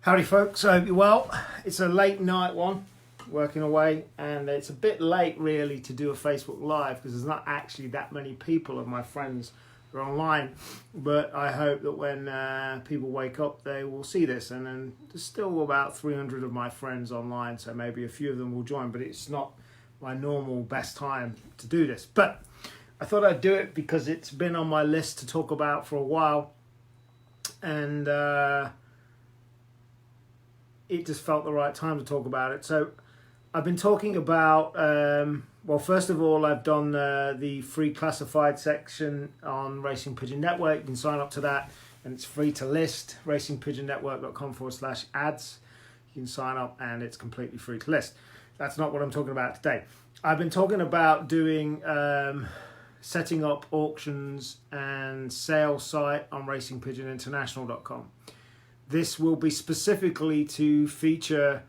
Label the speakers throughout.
Speaker 1: Howdy folks, I hope you're well. It's a late night one, working away, and it's a bit late really to do a Facebook Live because there's not actually that many people of my friends who are online, but I hope that when people wake up they will see this, and then there's still about 300 of my friends online, so maybe a few of them will join, but it's not my normal best time to do this. But I thought I'd do it because it's been on my list to talk about for a while, and it just felt the right time to talk about it. So I've been talking about, well, first of all, I've done the free classified section on Racing Pigeon Network. You can sign up to that, and it's free to list, racingpigeonnetwork.com/ads. You can sign up, and it's completely free to list. That's not what I'm talking about today. I've been talking about doing, setting up auctions and sales site on racingpigeoninternational.com. This will be specifically to feature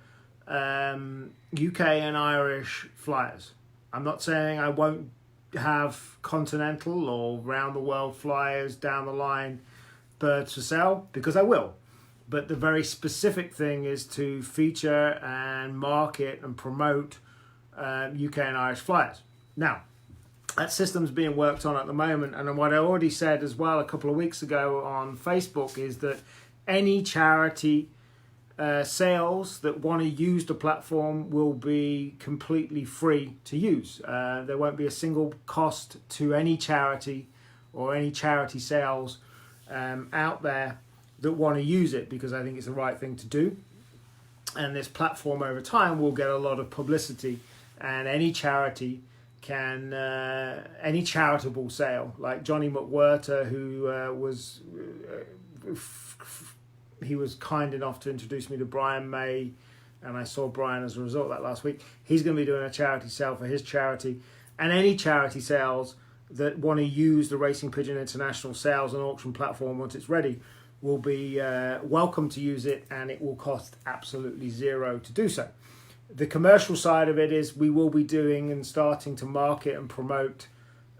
Speaker 1: UK and Irish flyers. I'm not saying I won't have continental or round the world flyers down the line birds for sale, because I will. But the very specific thing is to feature and market and promote UK and Irish flyers. Now, that system's being worked on at the moment, and what I already said as well a couple of weeks ago on Facebook is that any charity sales that want to use the platform will be completely free to use. There won't be a single cost to any charity or any charity sales out there that want to use it, because I think it's the right thing to do. And this platform over time will get a lot of publicity, and any charity can, any charitable sale, like Johnny McWhirter, who he was kind enough to introduce me to Brian May, and I saw Brian as a result of that last week. He's going to be doing a charity sale for his charity, and any charity sales that want to use the Racing Pigeon International sales and auction platform once it's ready will be welcome to use it, and it will cost absolutely zero to do so. The commercial side of it is we will be doing and starting to market and promote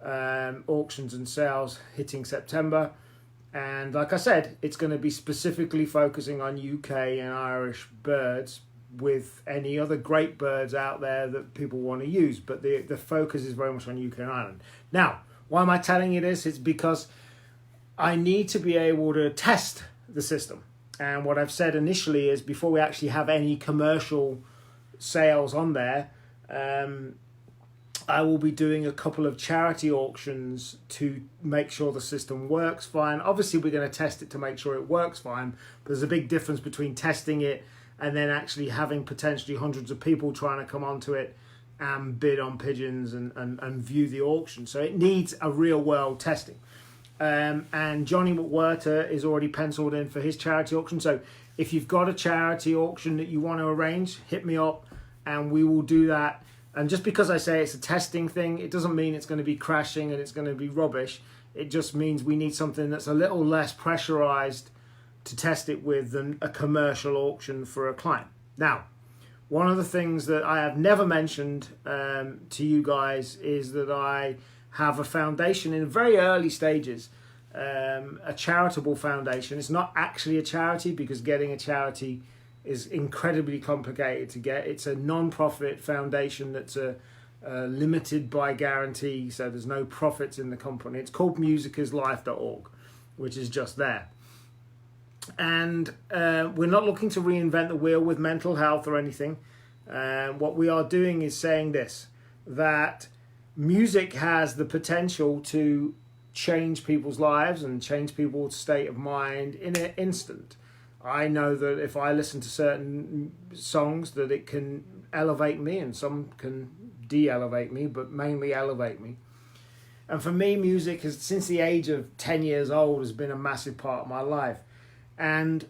Speaker 1: auctions and sales hitting September. And like I said, it's going to be specifically focusing on UK and Irish birds, with any other great birds out there that people want to use. But the focus is very much on UK and Ireland. Now, why am I telling you this? It's because I need to be able to test the system. And what I've said initially is, before we actually have any commercial sales on there, I will be doing a couple of charity auctions to make sure the system works fine. Obviously, we're going to test it to make sure it works fine, but there's a big difference between testing it and then actually having potentially hundreds of people trying to come onto it and bid on pigeons and view the auction. So it needs a real world testing. And Johnny McWhirter is already penciled in for his charity auction. So if you've got a charity auction that you want to arrange, hit me up and we will do that. And just because I say it's a testing thing, it doesn't mean it's going to be crashing and it's going to be rubbish. It just means we need something that's a little less pressurized to test it with than a commercial auction for a client. Now, one of the things that I have never mentioned to you guys is that I have a foundation in very early stages, a charitable foundation. It's not actually a charity, because getting a charity is incredibly complicated to get. It's a non-profit foundation that's limited by guarantee, so there's no profits in the company. It's called musicaslife.org, which is just there. And we're not looking to reinvent the wheel with mental health or anything. What we are doing is saying this, that music has the potential to change people's lives and change people's state of mind in an instant. I know that if I listen to certain songs, that it can elevate me, and some can de-elevate me, but mainly elevate me. And for me, music has, since the age of 10 years old, has been a massive part of my life. And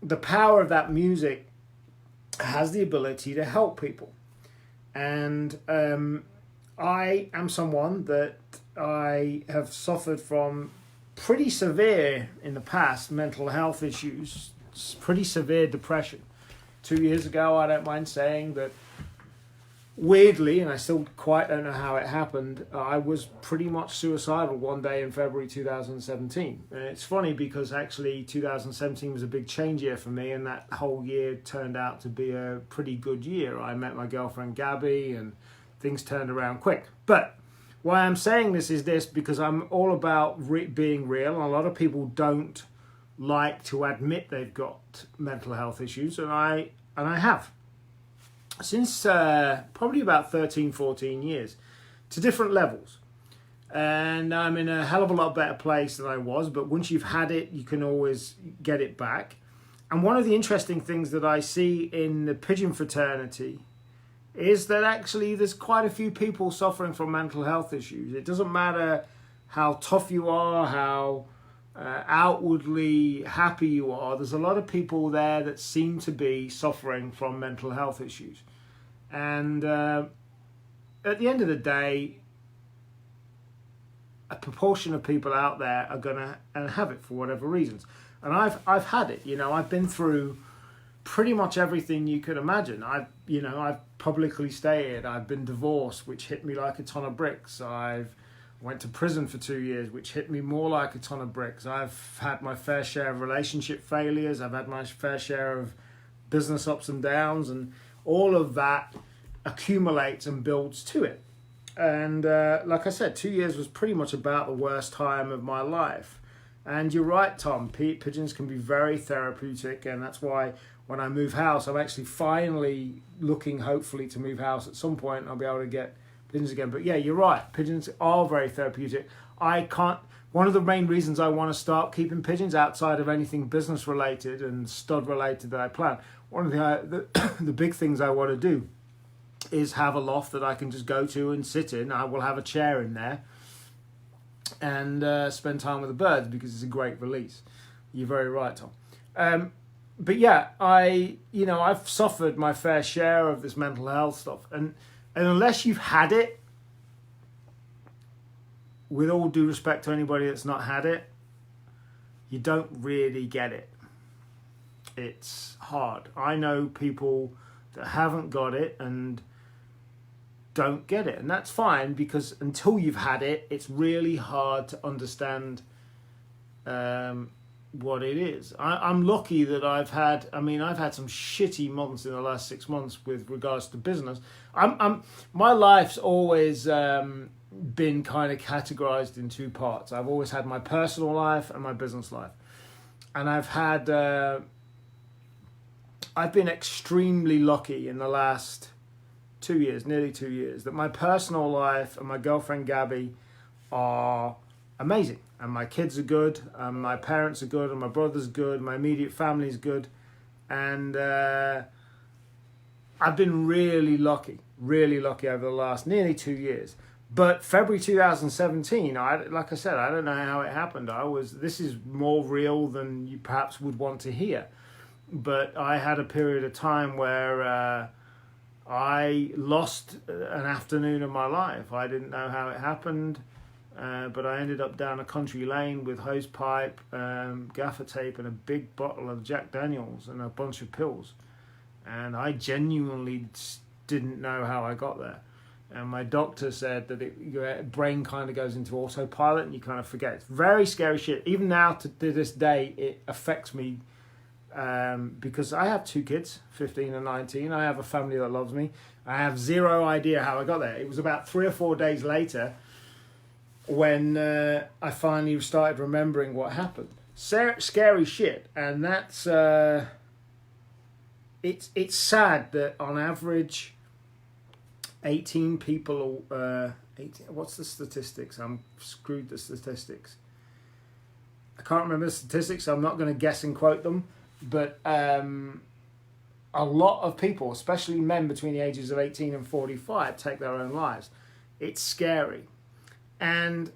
Speaker 1: the power of that music has the ability to help people. And I am someone that I have suffered from pretty severe, in the past, mental health issues, pretty severe depression. 2 years ago, I don't mind saying that weirdly, and I still quite don't know how it happened, I was pretty much suicidal one day in February 2017. And it's funny because actually 2017 was a big change year for me, and that whole year turned out to be a pretty good year. I met my girlfriend Gabby and things turned around quick. But why I'm saying this is this, because I'm all about being real. And a lot of people don't like to admit they've got mental health issues, and I have. Since probably about 13, 14 years, to different levels. And I'm in a hell of a lot better place than I was, but once you've had it, you can always get it back. And one of the interesting things that I see in the Pigeon fraternity is that actually there's quite a few people suffering from mental health issues. It doesn't matter how tough you are, how outwardly happy you are, there's a lot of people there that seem to be suffering from mental health issues. And at the end of the day, a proportion of people out there are going to have it for whatever reasons. And I've had it. I've been through pretty much everything you could imagine. I've publicly stated, I've been divorced, which hit me like a ton of bricks. I've went to prison for 2 years, which hit me more like a ton of bricks. I've had my fair share of relationship failures. I've had my fair share of business ups and downs, and all of that accumulates and builds to it. And like I said, 2 years was pretty much about the worst time of my life. And you're right, Tom, pigeons can be very therapeutic, and that's why when I move house, I'm actually finally looking, hopefully, to move house at some point, and I'll be able to get pigeons again. But yeah, you're right. Pigeons are very therapeutic. One of the main reasons I want to start keeping pigeons outside of anything business related and stud related that I plan, one of the big things I want to do is have a loft that I can just go to and sit in. I will have a chair in there and spend time with the birds, because it's a great release. You're very right, Tom. But yeah, I've suffered my fair share of this mental health stuff, and unless you've had it, with all due respect to anybody that's not had it, you don't really get it. It's hard. I know people that haven't got it and don't get it, and that's fine, because until you've had it, it's really hard to understand what it is. I'm lucky that I've had some shitty months in the last 6 months with regards to business. My life's always been kind of categorized in two parts. I've always had my personal life and my business life, and I've been extremely lucky in the last 2 years, nearly 2 years, that my personal life and my girlfriend Gabby are amazing, and my kids are good, and my parents are good, and my brother's good, my immediate family's good, and I've been really lucky over the last nearly 2 years. But February 2017, like I said, I don't know how it happened. This is more real than you perhaps would want to hear, but I had a period of time where I lost an afternoon of my life. I didn't know how it happened. But I ended up down a country lane with hose pipe, gaffer tape, and a big bottle of Jack Daniels and a bunch of pills. And I genuinely didn't know how I got there. And my doctor said that your brain kind of goes into autopilot and you kind of forget. It's very scary shit. Even now, to this day, it affects me because I have 2 kids, 15 and 19. I have a family that loves me. I have zero idea how I got there. It was about 3 or 4 days later when I finally started remembering what happened. Scary shit. And that's it's sad that on average 18 people 18, what's the statistics? I'm screwed the statistics. I can't remember the statistics, so I'm not going to guess and quote them, but a lot of people, especially men between the ages of 18 and 45, take their own lives. It's scary. And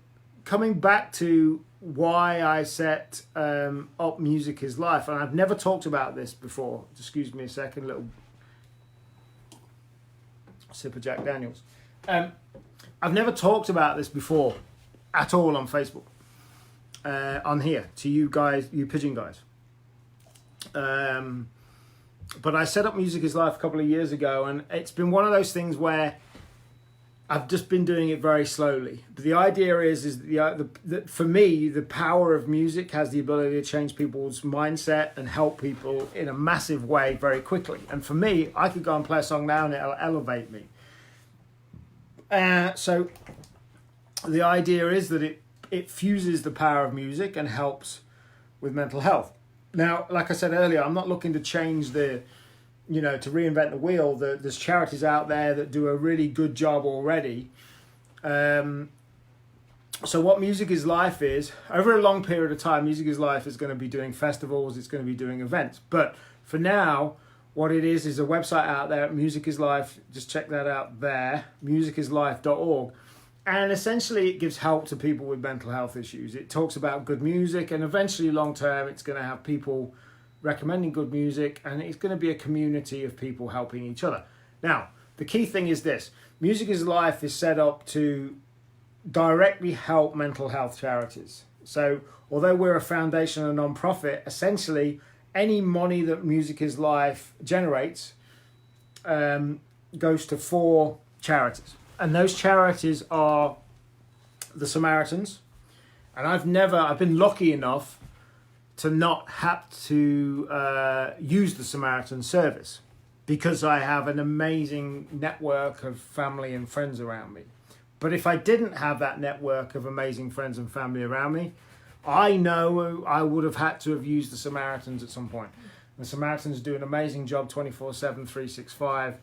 Speaker 1: coming back to why I set up Music is Life, and I've never talked about this before. Excuse me a second, little sip of Jack Daniels. I've never talked about this before at all on Facebook, on here, to you guys, you pigeon guys. But I set up Music is Life a couple of years ago, and it's been one of those things where I've just been doing it very slowly. But the idea is that for me, the power of music has the ability to change people's mindset and help people in a massive way very quickly. And for me, I could go and play a song now and it'll elevate me. So the idea is that it fuses the power of music and helps with mental health. Now, like I said earlier, I'm not looking to change to reinvent the wheel. There's charities out there that do a really good job already. So what Music is Life is, over a long period of time, Music is Life is going to be doing festivals, it's going to be doing events. But for now, what it is a website out there, Music is Life, just check that out there, musicislife.org. And essentially it gives help to people with mental health issues. It talks about good music, and eventually long term it's going to have people recommending good music, and it's going to be a community of people helping each other. Now, the key thing is this. Music is Life is set up to directly help mental health charities. So although we're a foundation and a non-profit, essentially any money that Music is Life generates goes to 4 charities. And those charities are the Samaritans. And I've been lucky enough to not have to use the Samaritan service because I have an amazing network of family and friends around me. But if I didn't have that network of amazing friends and family around me, I know I would have had to have used the Samaritans at some point. The Samaritans do an amazing job 24/7, 365,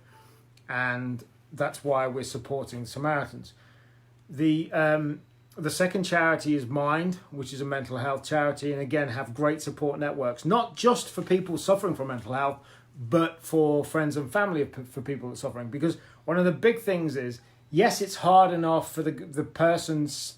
Speaker 1: and that's why we're supporting the Samaritans. The second charity is Mind, which is a mental health charity, and again have great support networks, not just for people suffering from mental health, but for friends and family for people that are suffering. Because one of the big things is, yes, it's hard enough for the person's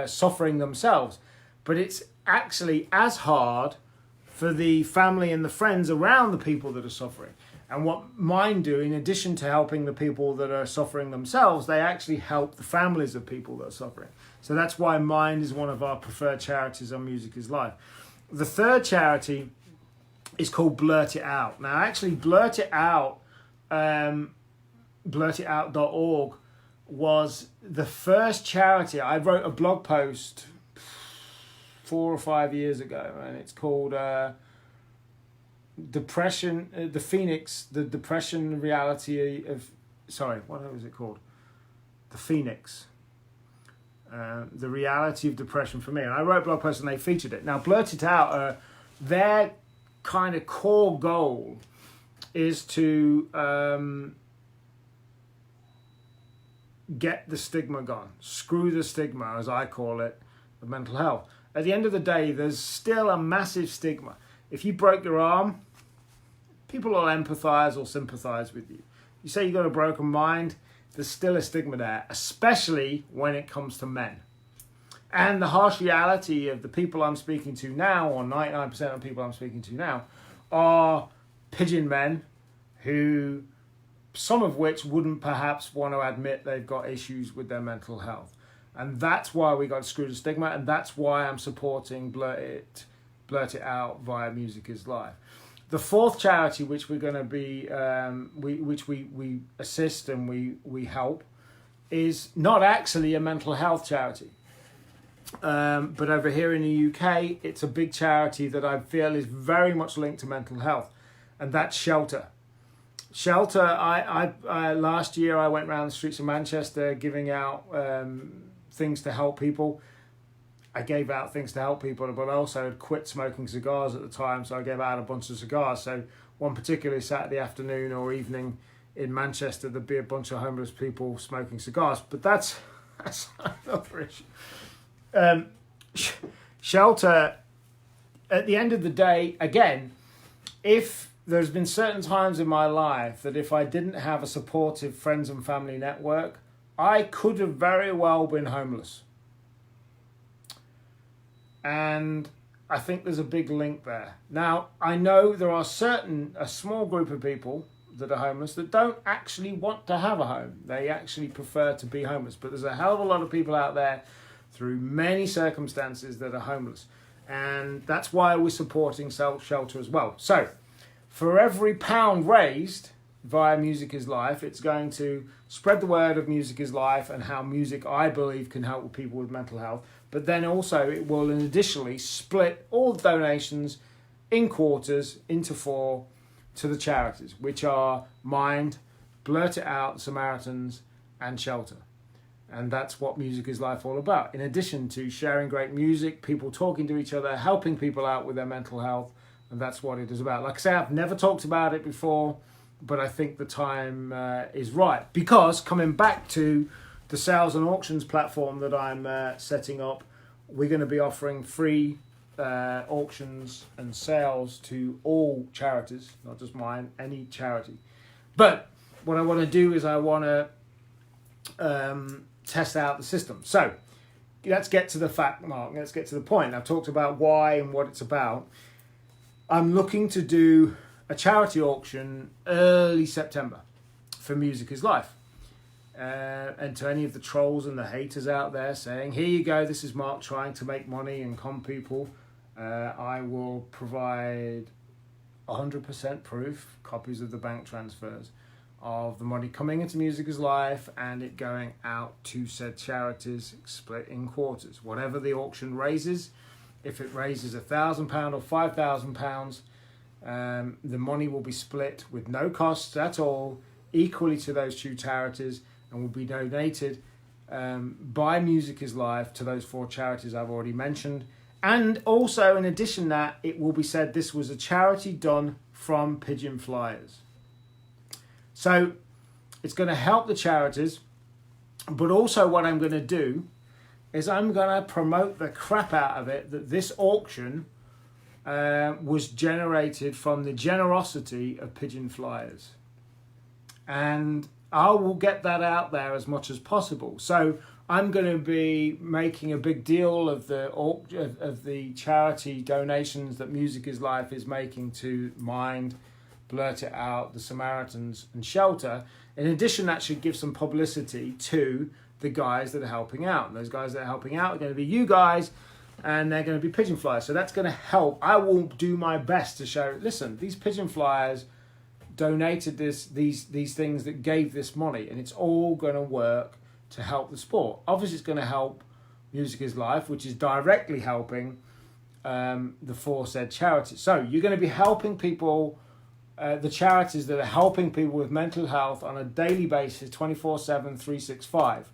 Speaker 1: suffering themselves, but it's actually as hard for the family and the friends around the people that are suffering. And what Mind do, in addition to helping the people that are suffering themselves, they actually help the families of people that are suffering. So that's why Mind is one of our preferred charities on Music is Life. The third charity is called Blurt It Out. Now, actually, Blurt It Out, blurtitout.org was the first charity. I wrote a blog post 4 or 5 years ago, and it's called Depression, the Depression Reality of, what was it called? The Phoenix. The Reality of Depression for Me. And I wrote a blog post and they featured it. Now, Blurt It Out, their kind of core goal is to get the stigma gone. Screw the stigma, as I call it, of mental health. At the end of the day, there's still a massive stigma. If you broke your arm, people will empathise or sympathise with you. You say you've got a broken mind, there's still a stigma there, especially when it comes to men. And the harsh reality of the people I'm speaking to now, or 99% of the people I'm speaking to now, are Pigeon men who, some of which wouldn't perhaps want to admit they've got issues with their mental health. And that's why we got to screw the stigma, and that's why I'm supporting Blurt It Out via Music is Life. The fourth charity, which we're going to be, which we assist and we help, is not actually a mental health charity. But over here in the UK, it's a big charity that I feel is very much linked to mental health, and that's Shelter. Shelter, I last year I went around the streets of Manchester giving out things to help people. I gave out things to help people, but I also had quit smoking cigars at the time, so I gave out a bunch of cigars. So one particular Saturday afternoon or evening in Manchester, there'd be a bunch of homeless people smoking cigars. But that's another issue. Shelter, at the end of the day, again, if there's been certain times in my life that if I didn't have a supportive friends and family network, I could have very well been homeless. And I think there's a big link there. Now, I know there are a small group of people that are homeless that don't actually want to have a home. They actually prefer to be homeless. But there's a hell of a lot of people out there through many circumstances that are homeless. And that's why we're supporting Shelter as well. So, for every pound raised via Music is Life, it's going to spread the word of Music is Life and how music, I believe, can help people with mental health. But then also it will additionally split all the donations in quarters into 4 to the charities, which are Mind, Blurt It Out, Samaritans and Shelter. And that's what Music is Life all about. In addition to sharing great music, people talking to each other, helping people out with their mental health. And that's what it is about. Like I say, I've never talked about it before, but I think the time is right. Because coming back to the sales and auctions platform that I'm setting up, we're going to be offering free auctions and sales to all charities, not just mine, any charity. But what I want to do is I want to test out the system. So let's get to the fact, Mark. Let's get to the point. I've talked about why and what it's about. I'm looking to do a charity auction early September for Music is Life. And to any of the trolls and the haters out there saying, here you go, this is Mark trying to make money and con people, I will provide 100% proof, copies of the bank transfers of the money coming into Music is Life and it going out to said charities split in quarters. Whatever the auction raises, if it raises £1,000 or £5,000, the money will be split with no costs at all, equally to those 2 charities, and will be donated by Music is Life to those 4 charities I've already mentioned. And also, in addition to that, it will be said this was a charity done from Pigeon flyers. So it's going to help the charities, but also what I'm going to do is I'm going to promote the crap out of it that this auction was generated from the generosity of Pigeon flyers. And I will get that out there as much as possible. So I'm going to be making a big deal of the charity donations that Music is Life is making to Mind, Blurt It Out, the Samaritans and Shelter. In addition, that should give some publicity to the guys that are helping out. And those guys that are helping out are going to be you guys, and they're going to be Pigeon flyers. So that's going to help. I will do my best to show, listen, these Pigeon flyers donated these things that gave this money, and it's all going to work to help the sport. Obviously, it's going to help Music is Life, which is directly helping the 4 said charities. So you're going to be helping people, the charities that are helping people with mental health on a daily basis, 24/7, 365.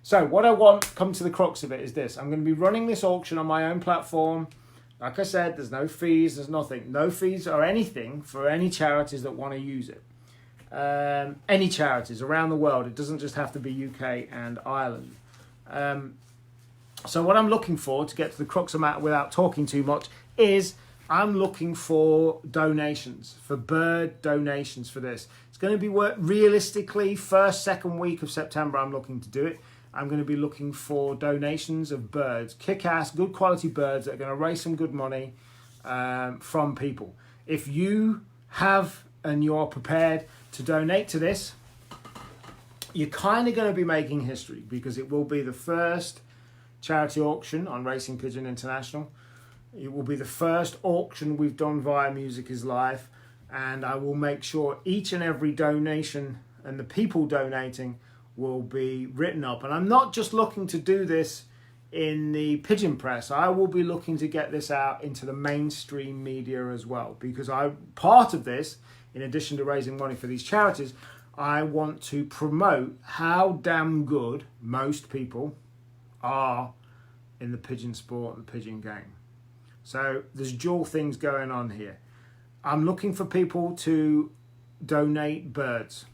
Speaker 1: So what I want, come to the crux of it, is this. I'm going to be running this auction on my own platform. Like I said, there's no fees, there's nothing. No fees or anything for any charities that want to use it. Any charities around the world. It doesn't just have to be UK and Ireland. So what I'm looking for, to get to the crux of that without talking too much, is I'm looking for donations, for bird donations for this. It's going to be realistically first, second week of September I'm looking to do it. I'm going to be looking for donations of birds, kick-ass, good quality birds that are going to raise some good money from people. If you have and you're prepared to donate to this, you're kind of going to be making history, because it will be the first charity auction on Racing Pigeon International. It will be the first auction we've done via Music is Life, and I will make sure each and every donation and the people donating will be written up. And I'm not just looking to do this in the pigeon press. I will be looking to get this out into the mainstream media as well, because part of this, in addition to raising money for these charities, I want to promote how damn good most people are in the pigeon sport and the pigeon game. So there's dual things going on here. I'm looking for people to donate birds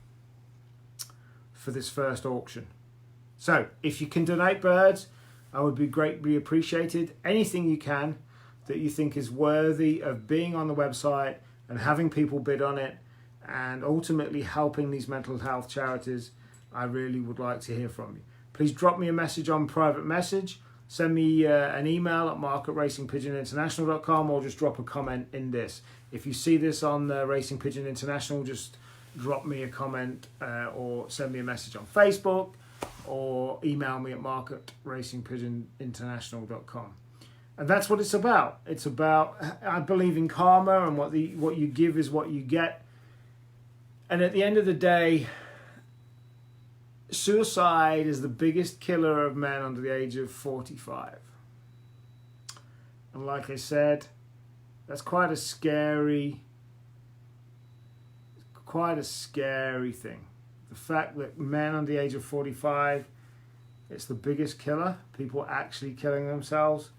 Speaker 1: for this first auction. So if you can donate birds, I would be greatly appreciated. Anything you can that you think is worthy of being on the website and having people bid on it, and ultimately helping these mental health charities, I really would like to hear from you. Please drop me a message on private message, send me an email at mark@racingpigeoninternational.com, or just drop a comment in this. If you see this on Racing Pigeon International, just drop me a comment or send me a message on Facebook, or email me at mark@racingpigeoninternational.com. And that's what it's about. It's about, I believe in karma, and what you give is what you get. And at the end of the day, suicide is the biggest killer of men under the age of 45. And like I said, that's quite a scary thing. The fact that men under the age of 45, it's the biggest killer, people actually killing themselves,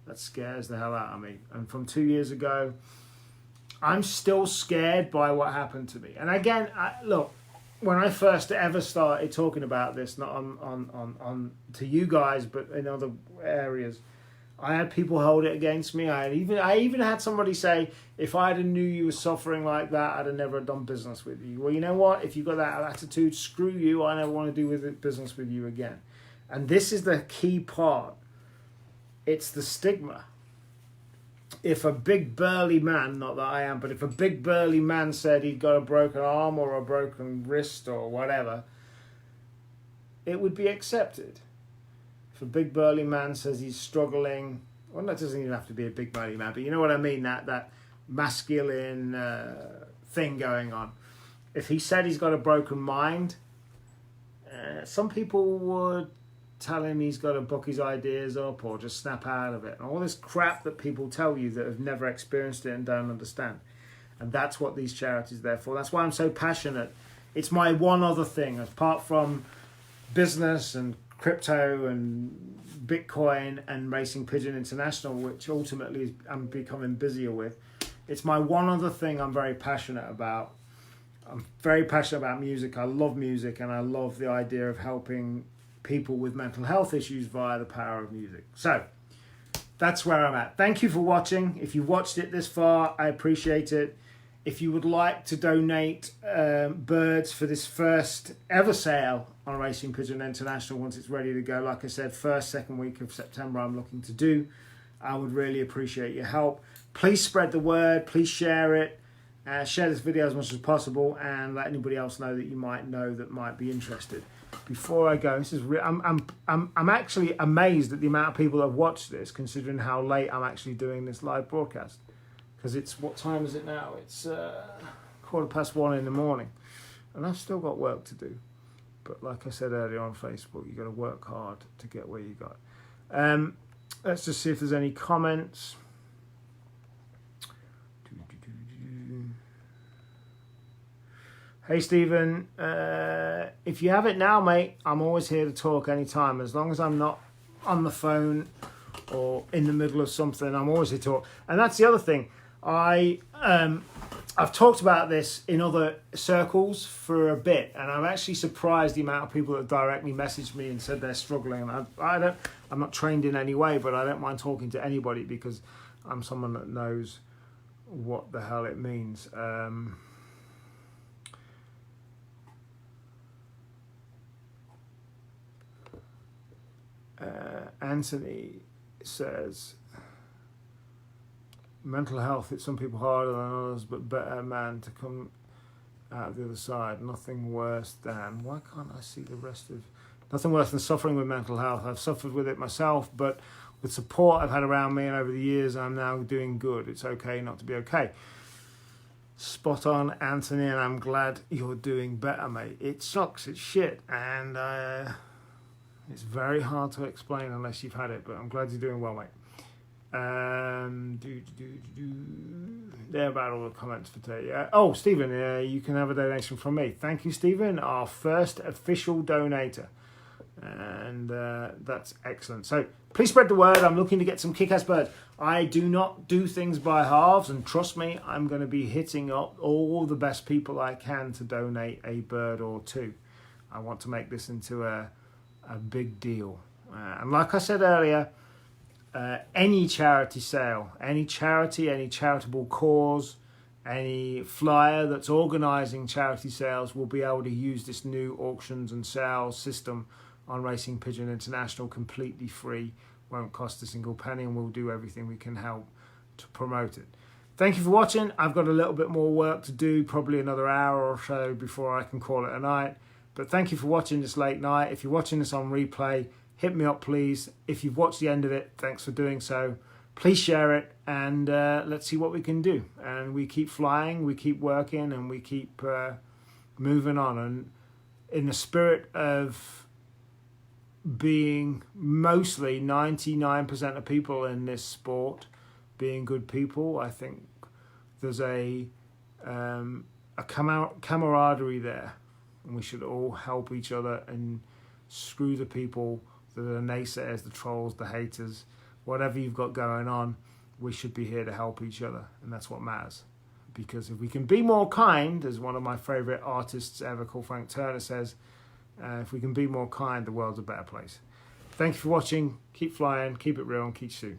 Speaker 1: that scares the hell out of me. And from 2 years ago, I'm still scared by what happened to me. And again, look, when I first ever started talking about this, not on to you guys, but in other areas, I had people hold it against me. I even had somebody say, if I'd have knew you were suffering like that, I'd have never done business with you. Well, you know what? If you've got that attitude, screw you. I never want to do business with you again. And this is the key part. It's the stigma. If a big burly man, not that I am, but if a big burly man said he'd got a broken arm or a broken wrist or whatever, it would be accepted. If a big burly man says he's struggling, well, that doesn't even have to be a big burly man, but you know what I mean, that masculine thing going on. If he said he's got a broken mind, some people would tell him he's got to book his ideas up or just snap out of it. And all this crap that people tell you that have never experienced it and don't understand. And that's what these charities are there for. That's why I'm so passionate. It's my one other thing, apart from business and crypto and Bitcoin and Racing Pigeon International, which ultimately I'm becoming busier with. It's my one other thing I'm very passionate about. I'm very passionate about music. I love music, and I love the idea of helping people with mental health issues via the power of music. So that's where I'm at. Thank you for watching. If you watched it this far, I appreciate it. If you would like to donate birds for this first ever sale on Racing Pigeon International, once it's ready to go, like I said, second week of September I'm looking to do, I would really appreciate your help. Please spread the word. Please share it. Share this video as much as possible, and let anybody else know that you might know that might be interested. Before I go, I'm actually amazed at the amount of people that have watched this, considering how late I'm actually doing this live broadcast. Because it's, what time is it now? It's 1:15 in the morning, and I've still got work to do. But like I said earlier on Facebook, you've got to work hard to get where you got. Let's just see if there's any comments. Hey Stephen, if you have it now, mate, I'm always here to talk anytime. As long as I'm not on the phone or in the middle of something, I'm always here to talk. And that's the other thing. I've talked about this in other circles for a bit, and I'm actually surprised the amount of people that directly messaged me and said they're struggling. And I'm not trained in any way, but I don't mind talking to anybody because I'm someone that knows what the hell it means. Anthony says, mental health hits some people harder than others, but better, man, to come out the other side. Nothing worse than, why can't I see the rest of, nothing worse than suffering with mental health. I've suffered with it myself, but with support I've had around me and over the years, I'm now doing good. It's okay not to be okay. Spot on, Anthony, and I'm glad you're doing better, mate. It sucks, it's shit, and it's very hard to explain unless you've had it, but I'm glad you're doing well, mate. They're about all the comments for today. Oh, Stephen, you can have a donation from me. Thank you, Stephen, our first official donator. And that's excellent. So please spread the word. I'm looking to get some kick-ass birds. I do not do things by halves, and trust me, I'm going to be hitting up all the best people I can to donate a bird or two. I want to make this into a big deal. And like I said earlier, any charity sale, any charity, any charitable cause, any flyer that's organising charity sales will be able to use this new auctions and sales system on Racing Pigeon International completely free. Won't cost a single penny, and we'll do everything we can help to promote it. Thank you for watching. I've got a little bit more work to do, probably another hour or so before I can call it a night. But thank you for watching this late night. If you're watching this on replay, hit me up, please. If you've watched the end of it, thanks for doing so. please share it, and let's see what we can do. And we keep flying, we keep working, and we keep moving on. And in the spirit of being mostly 99% of people in this sport being good people, I think there's a camaraderie there, and we should all help each other and screw the people that are the naysayers, the trolls, the haters, whatever you've got going on. We should be here to help each other, and that's what matters. Because if we can be more kind, as one of my favourite artists ever called Frank Turner says, if we can be more kind, the world's a better place. Thank you for watching. Keep flying, keep it real, and keep soon.